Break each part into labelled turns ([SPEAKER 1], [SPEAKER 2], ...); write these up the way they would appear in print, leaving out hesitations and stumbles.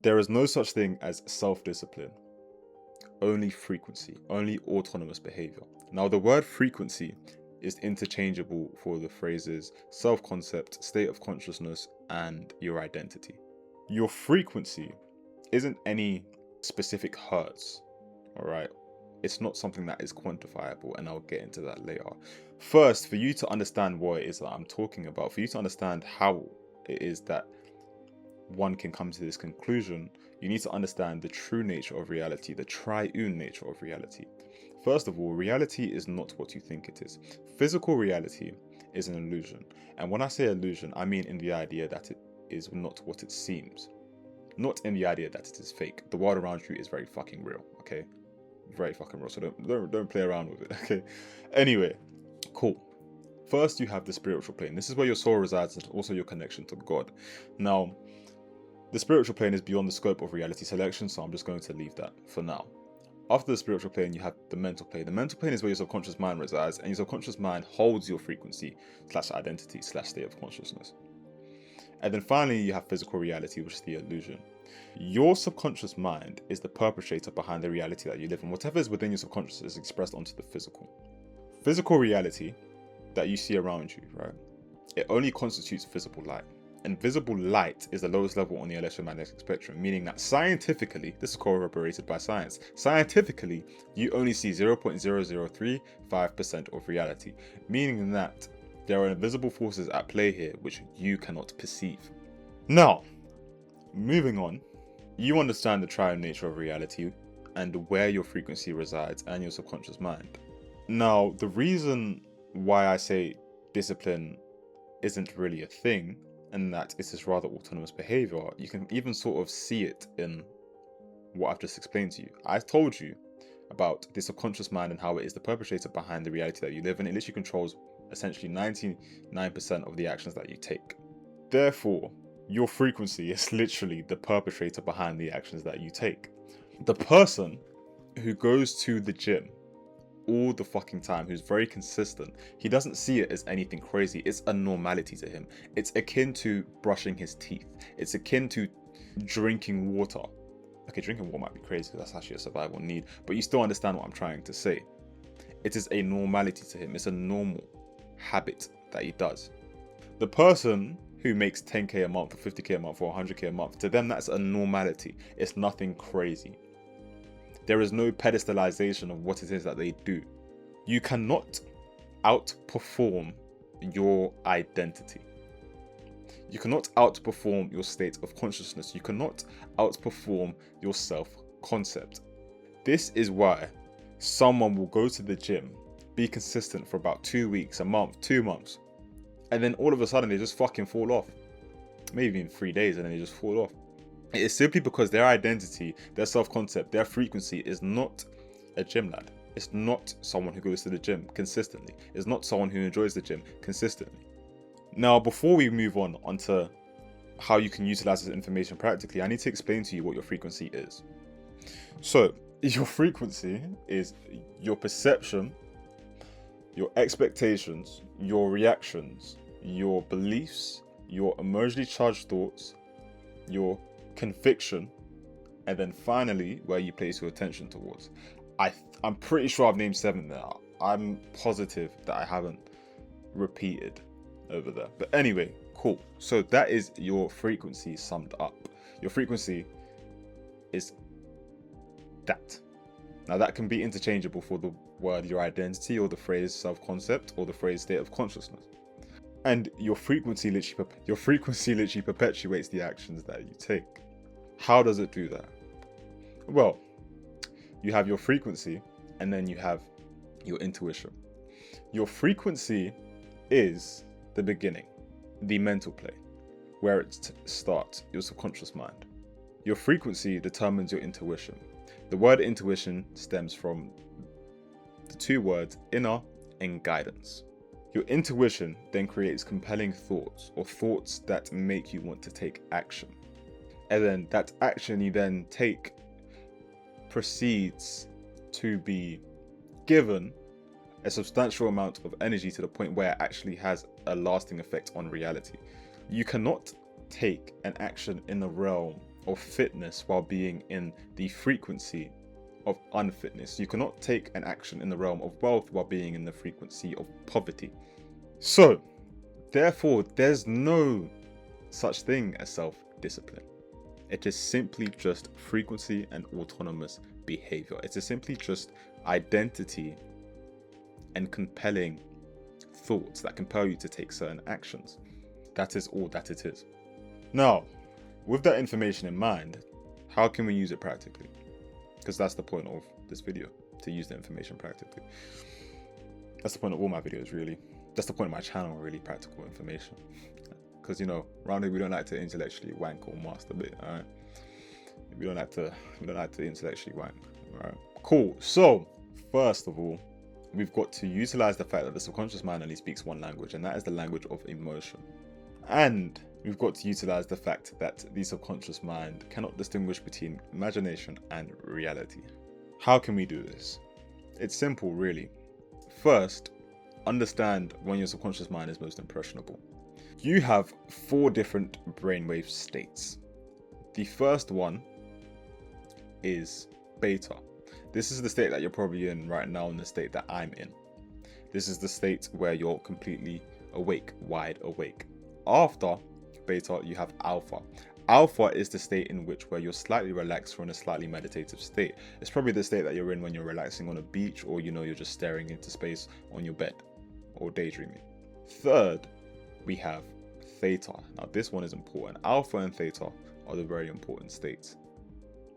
[SPEAKER 1] There is no such thing as self-discipline, only frequency, only autonomous behavior. Now, the word frequency is interchangeable for the phrases self-concept, state of consciousness, and your identity. Your frequency isn't any specific hertz, all right? It's not something that is quantifiable, and I'll get into that later. First, for you to understand what it is that I'm talking about, for you to understand how it is that one can come to this conclusion, you need to understand the true nature of reality, the triune nature of reality. First of all, reality is not what you think it is. Physical reality is an illusion. And when I say illusion, I mean in the idea that it is not what it seems. Not in the idea that it is fake. The world around you is very fucking real, okay? Very fucking real. So don't play around with it, okay? Anyway, cool. First, you have the spiritual plane. This is where your soul resides and also your connection to God. Now, the spiritual plane is beyond the scope of reality selection, so I'm just going to leave that for now. After the spiritual plane, you have the mental plane. The mental plane is where your subconscious mind resides, and your subconscious mind holds your frequency / identity / state of consciousness. And then finally, you have physical reality, which is the illusion. Your subconscious mind is the perpetrator behind the reality that you live in. Whatever is within your subconscious is expressed onto the physical. Physical reality that you see around you, right? It only constitutes visible light. And visible light is the lowest level on the electromagnetic spectrum, meaning that scientifically, this is corroborated by science, scientifically, you only see 0.0035% of reality, meaning that there are invisible forces at play here which you cannot perceive. Now, moving on, you understand the triune nature of reality and where your frequency resides and your subconscious mind. Now, the reason why I say discipline isn't really a thing, and that it is rather autonomous behavior, you can even sort of see it in what I've just explained to you. I told you about the subconscious mind and how it is the perpetrator behind the reality that you live in. It literally controls essentially 99% of the actions that you take. Therefore, your frequency is literally the perpetrator behind the actions that you take. The person who goes to the gym all the fucking time, who's very consistent, he doesn't see it as anything crazy. It's a normality to him. It's akin to brushing his teeth. It's akin to drinking water. Okay, drinking water might be crazy because that's actually a survival need, but you still understand what I'm trying to say. It is a normality to him. It's a normal habit that he does. The person who makes 10k a month or 50k a month or 100k a month, to them that's a normality. It's nothing crazy. There is no pedestalization of what it is that they do. You cannot outperform your identity. You cannot outperform your state of consciousness. You cannot outperform your self-concept. This is why someone will go to the gym, be consistent for about 2 weeks, a month, 2 months, and then all of a sudden they just fucking fall off. Maybe in 3 days and then they just fall off. It is simply because their identity, their self-concept, their frequency is not a gym lad. It's not someone who goes to the gym consistently. It's not someone who enjoys the gym consistently. Now, before we move on onto how you can utilize this information practically, I need to explain to you what your frequency is. So, your frequency is your perception, your expectations, your reactions, your beliefs, your emotionally charged thoughts, your conviction, and then finally where you place your attention towards. I'm pretty sure I've named 7 there. I'm positive that I haven't repeated over there. But anyway, cool. So that is your frequency summed up. Your frequency is that. Now that can be interchangeable for the word your identity, or the phrase self-concept, or the phrase state of consciousness. And your frequency literally perpetuates the actions that you take. How does it do that? Well, you have your frequency and then you have your intuition. Your frequency is the beginning, the mental plane, where it starts, your subconscious mind. Your frequency determines your intuition. The word intuition stems from the 2 words inner and guidance. Your intuition then creates compelling thoughts, or thoughts that make you want to take action. And then that action you then take proceeds to be given a substantial amount of energy to the point where it actually has a lasting effect on reality. You cannot take an action in the realm of fitness while being in the frequency of unfitness. You cannot take an action in the realm of wealth while being in the frequency of poverty. So, therefore, there's no such thing as self-discipline. It is simply just frequency and autonomous behavior. It is simply just identity and compelling thoughts that compel you to take certain actions. That is all that it is. Now, with that information in mind, how can we use it practically? Because that's the point of this video, to use the information practically. That's the point of all my videos, really. That's the point of my channel, really, practical information. Because, you know, around here we don't like to intellectually wank or masturbate, alright? We don't like to intellectually wank, alright? Cool. So, first of all, we've got to utilize the fact that the subconscious mind only speaks one language, and that is the language of emotion. And we've got to utilize the fact that the subconscious mind cannot distinguish between imagination and reality. How can we do this? It's simple, really. First, understand when your subconscious mind is most impressionable. You have 4 different brainwave states. The first one is beta. This is the state that you're probably in right now, and the state that I'm in. This is the state where you're completely awake, wide awake. After beta, you have alpha. Alpha is the state in which where you're slightly relaxed or in a slightly meditative state. It's probably the state that you're in when you're relaxing on a beach, or you're just staring into space on your bed or daydreaming. Third, we have theta. Now this one is important. Alpha and theta are the very important states.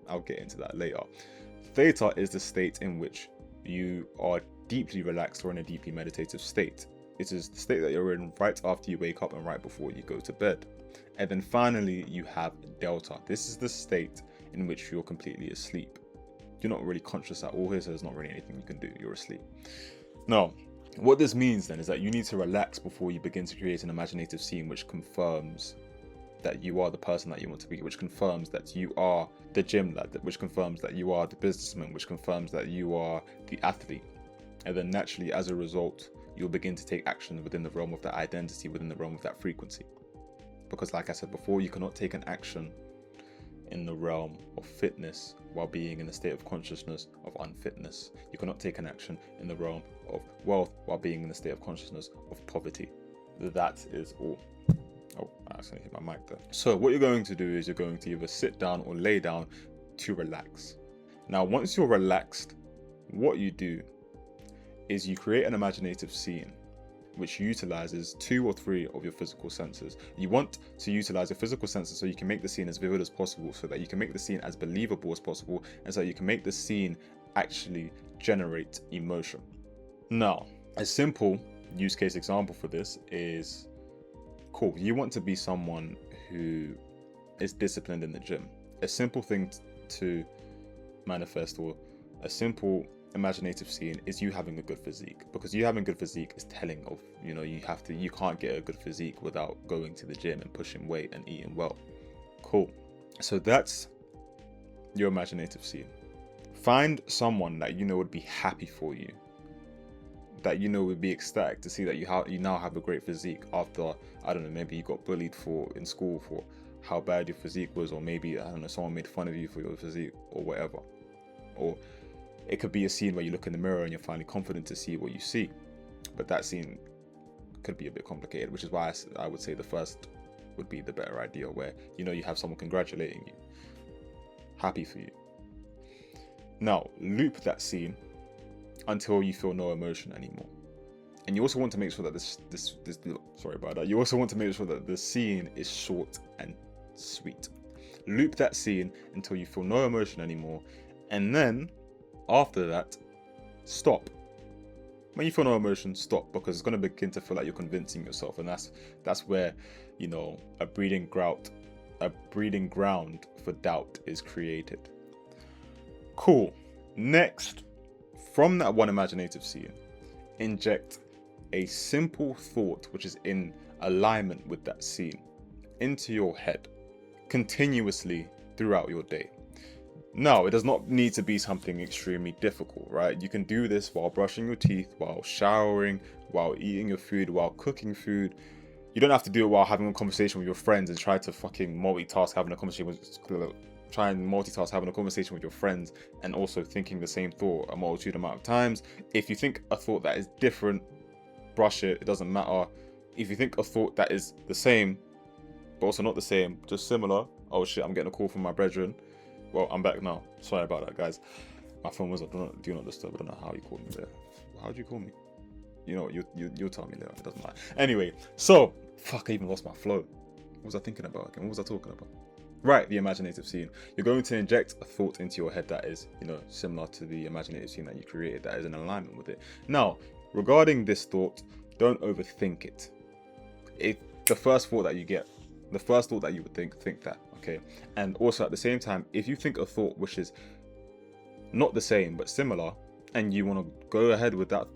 [SPEAKER 1] I'll get into that later. Theta is the state in which you are deeply relaxed or in a deeply meditative state. It is the state that you're in right after you wake up and right before you go to bed. And then finally, you have delta. This is the state in which you're completely asleep. You're not really conscious at all here, so there's not really anything you can do. You're asleep. Now, what this means then is that you need to relax before you begin to create an imaginative scene which confirms that you are the person that you want to be, which confirms that you are the gym lad, which confirms that you are the businessman, which confirms that you are the athlete. And then naturally, as a result, you'll begin to take action within the realm of that identity, within the realm of that frequency. Because like I said before, you cannot take an action in the realm of fitness while being in a state of consciousness of unfitness. You cannot take an action in the realm of wealth while being in a state of consciousness of poverty. That is all. Oh, I accidentally hit my mic there. So what you're going to do is you're going to either sit down or lay down to relax. Now, once you're relaxed, what you do is you create an imaginative scene which utilizes 2 or 3 of your physical senses. You want to utilize your physical senses so you can make the scene as vivid as possible, so that you can make the scene as believable as possible, and so you can make the scene actually generate emotion. Now, a simple use case example for this is, cool, you want to be someone who is disciplined in the gym. A simple thing to manifest, or a simple imaginative scene, is you having a good physique, because you having good physique is telling of, you can't get a good physique without going to the gym and pushing weight and eating well. Cool. So that's your imaginative scene. Find someone that would be happy for you, that would be ecstatic to see that you now have a great physique after, I don't know, maybe you got bullied in school for how bad your physique was, or maybe, I don't know, someone made fun of you for your physique or whatever. Or it could be a scene where you look in the mirror and you're finally confident to see what you see. But that scene could be a bit complicated, which is why I would say the first would be the better idea, where you have someone congratulating you, happy for you. Now, loop that scene until you feel no emotion anymore. And you also want to make sure that sorry about that. You also want to make sure that the scene is short and sweet. Loop that scene until you feel no emotion anymore, and then after that, stop. When you feel no emotion, stop, because it's going to begin to feel like you're convincing yourself, and that's where a breeding ground for doubt is created. Cool. Next, from that one imaginative scene, inject a simple thought which is in alignment with that scene into your head continuously throughout your day. Now, it does not need to be something extremely difficult, right? You can do this while brushing your teeth, while showering, while eating your food, while cooking food. You don't have to do it while having a conversation with your friends and try to fucking multitask having a conversation with your friends and also thinking the same thought a multitude amount of times. If you think a thought that is different, brush it. It doesn't matter. If you think a thought that is the same, but also not the same, just similar. Oh shit, I'm getting a call from my brethren. Well, I'm back now. Sorry about that, guys. My phone was do not disturb. I don't know how you called me there. How did you call me? You know, you'll tell me later. It doesn't matter. Anyway, so fuck, I even lost my flow. What was I thinking about again? What was I talking about? Right, the imaginative scene. You're going to inject a thought into your head that is, similar to the imaginative scene that you created, that is in alignment with it. Now, regarding this thought, don't overthink it. If the first thought that you get, the first thought that you would think that, okay? And also at the same time, if you think a thought which is not the same but similar, and you want to go ahead with that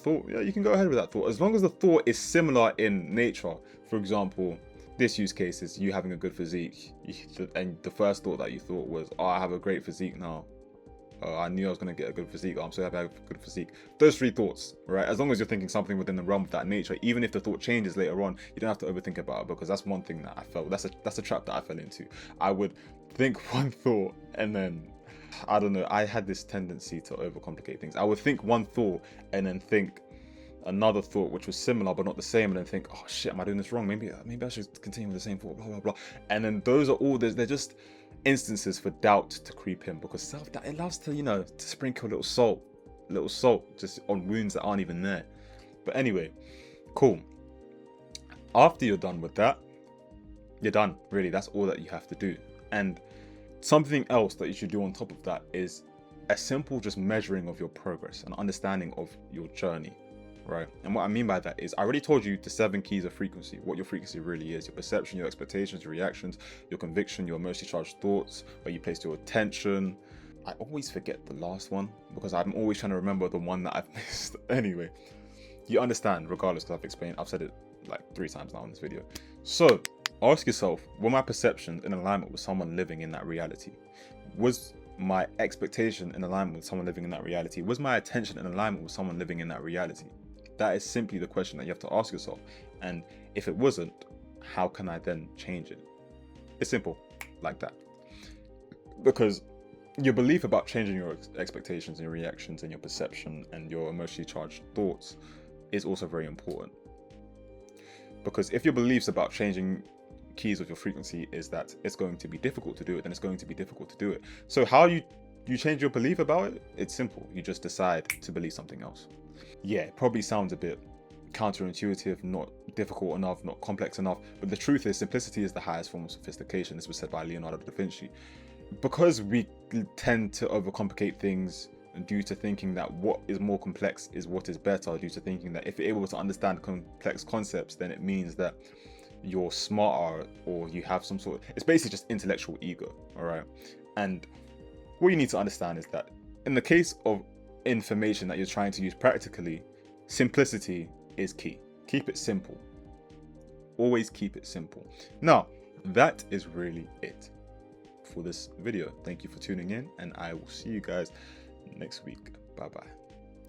[SPEAKER 1] thought, yeah, you can go ahead with that thought as long as the thought is similar in nature. For example, this use case is you having a good physique, and the first thought that you thought was, oh, I have a great physique now. I knew I was going to get a good physique. I'm so happy I have a good physique. Those three thoughts, right? As long as you're thinking something within the realm of that nature, even if the thought changes later on, you don't have to overthink about it, because that's one thing that I felt, that's a trap that I fell into. I would think one thought and then, I don't know, I had this tendency to overcomplicate things. I would think one thought and then think another thought which was similar but not the same, and then think, oh shit, am I doing this wrong? Maybe I should continue with the same thought, blah blah blah. And then those are all, they're just instances for doubt to creep in, because self-doubt, it loves to, to sprinkle a little salt just on wounds that aren't even there. But anyway, cool. After you're done with that, you're done. Really, that's all that you have to do. And something else that you should do on top of that is a simple just measuring of your progress and understanding of your journey, right? And what I mean by that is, I already told you the 7 keys of frequency, what your frequency really is: your perception, your expectations, your reactions, your conviction, your emotionally charged thoughts, where you place your attention. I always forget the last one because I'm always trying to remember the one that I've missed. Anyway, you understand regardless, because I've said it like 3 times now in this video. So ask yourself, were my perceptions in alignment with someone living in that reality? Was my expectation in alignment with someone living in that reality? Was my attention in alignment with someone living in that reality? That is simply the question that you have to ask yourself. And if it wasn't, how can I then change it? It's simple like that. Because your belief about changing your expectations and your reactions and your perception and your emotionally charged thoughts is also very important. Because if your beliefs about changing keys of your frequency is that it's going to be difficult to do it, then it's going to be difficult to do it. So how you change your belief about it? It's simple. You just decide to believe something else. Yeah, it probably sounds a bit counterintuitive, not difficult enough, not complex enough, but the truth is, simplicity is the highest form of sophistication. This was said by Leonardo da Vinci. Because we tend to overcomplicate things due to thinking that what is more complex is what is better, due to thinking that if you're able to understand complex concepts, then it means that you're smarter, or you have some sort of, it's basically just intellectual ego, all right? And what you need to understand is that in the case of information that you're trying to use practically, simplicity is key. Keep it simple. Always keep it simple. Now, that is really it for this video. Thank you for tuning in, and I will see you guys next week. Bye bye.